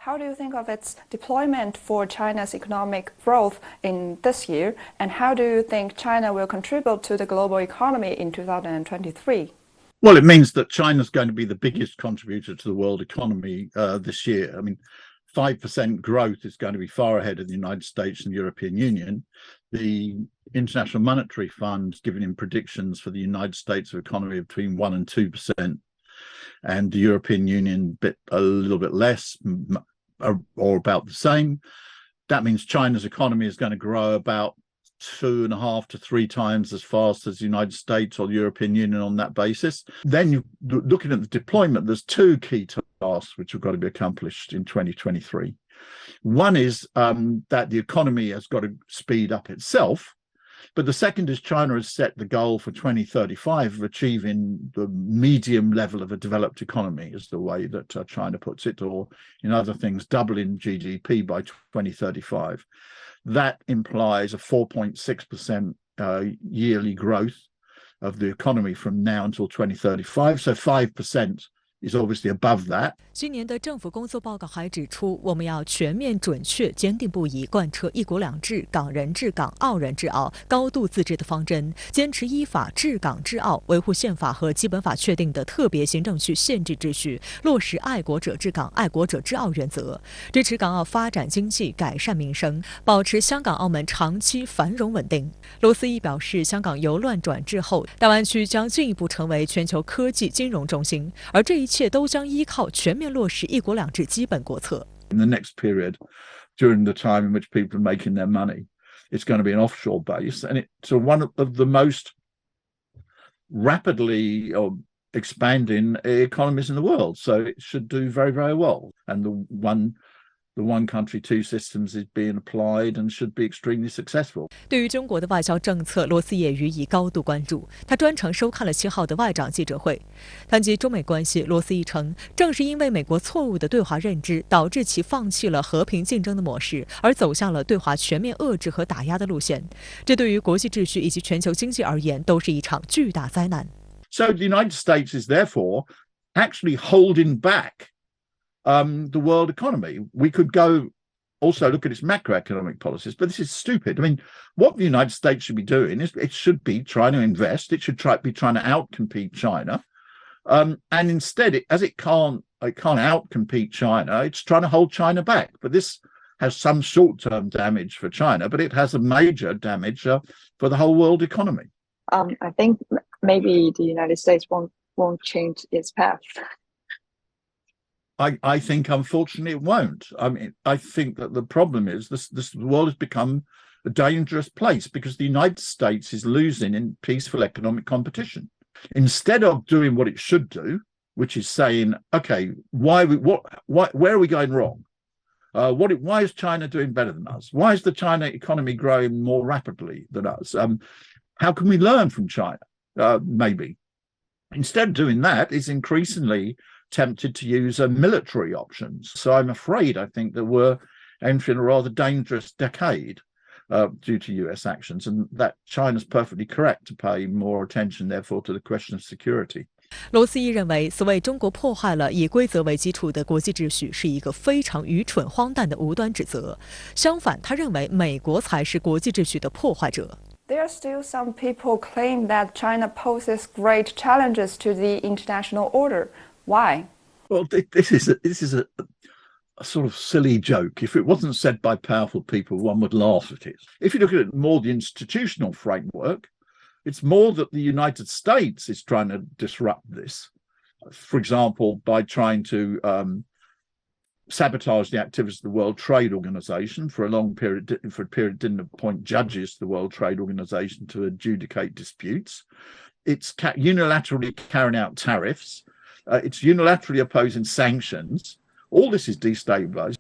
How do you think of its deployment for China's economic growth in this year? And how do you think China will contribute to the global economy in 2023? Well, it means that China's going to be the biggest contributor to the world economy this year. I mean, 5% growth is going to be far ahead of the United States and the European Union. The International Monetary Fund is giving him predictions for the United States economy of between 1% and 2%, and the European Union a little bit less, or about the same. That means China's economy is going to grow about 2.5 to 3 times as fast as the United States or the European Union on that basis. Then you're looking at the deployment. There's 2 key tasks which have got to be accomplished in 2023. One is that the economy has got to speed up itself. But the second is China has set the goal for 2035 of achieving the medium level of a developed economy, is the way that China puts it, or in other things, doubling GDP by 2035. That implies a 4.6% yearly growth of the economy from now until 2035. So 5% is obviously above that. 今年的政府工作报告还指出，我们要全面、准确、坚定不移贯彻“一国两制”、“港人治港、澳人治澳”、高度自治的方针，坚持依法治港治澳，维护宪法和基本法确定的特别行政区宪制秩序，落实爱国者治港、爱国者治澳原则，支持港澳发展经济、改善民生，保持香港、澳门长期繁荣稳定。罗斯亦表示，香港由乱转治后，大湾区将进一步成为全球科技金融中心，而这一切都将依靠全面落实一国两制基本国策。In the next period, during the time in which people are making their money, it's going to be an offshore base, and it's one of the most rapidly expanding economies in the world. So it should do very, very well. And the one country, two systems is being applied and should be extremely successful. 对于中国的外交政策，罗斯也予以高度关注。他专程收看了7号的外长记者会，谈及中美关系，罗斯亦称，正是因为美国错误的对华认知，导致其放弃了和平竞争的模式，而走向了对华全面遏制和打压的路线。这对于国际秩序以及全球经济而言，都是一场巨大灾难。So the United States is therefore actually holding back the world economy. We could go also look at its macroeconomic policies, but this is stupid. I mean, what the United States should be doing is it should be trying to invest. It should be trying to outcompete China. And instead, as it can't outcompete China, it's trying to hold China back. But this has some short-term damage for China, but it has a major damage for the whole world economy. I think maybe the United States won't change its path. I think, unfortunately, it won't. I mean, I think that the problem is the world has become a dangerous place because the United States is losing in peaceful economic competition. Instead of doing what it should do, which is saying, okay, where are we going wrong? Why is China doing better than us? Why is the China economy growing more rapidly than us? How can we learn from China? Maybe. Instead of doing that, it's increasingly tempted to use military options. So I'm afraid I think that we're entering a rather dangerous decade due to US actions, and that China's perfectly correct to pay more attention, therefore, to the question of security. 罗斯亦认为，所谓中国破坏了以规则为基础的国际秩序，是一个非常愚蠢、荒诞的无端指责。相反，他认为美国才是国际秩序的破坏者。There are still some people claim that China poses great challenges to the international order. Why? Well, this is a sort of silly joke. If it wasn't said by powerful people, one would laugh at it. If you look at it more the institutional framework, it's more that the United States is trying to disrupt this. For example, by trying to sabotage the activities of the World Trade Organization for a period didn't appoint judges to the World Trade Organization to adjudicate disputes. It's unilaterally carrying out tariffs. It's unilaterally opposing sanctions. All this is destabilized.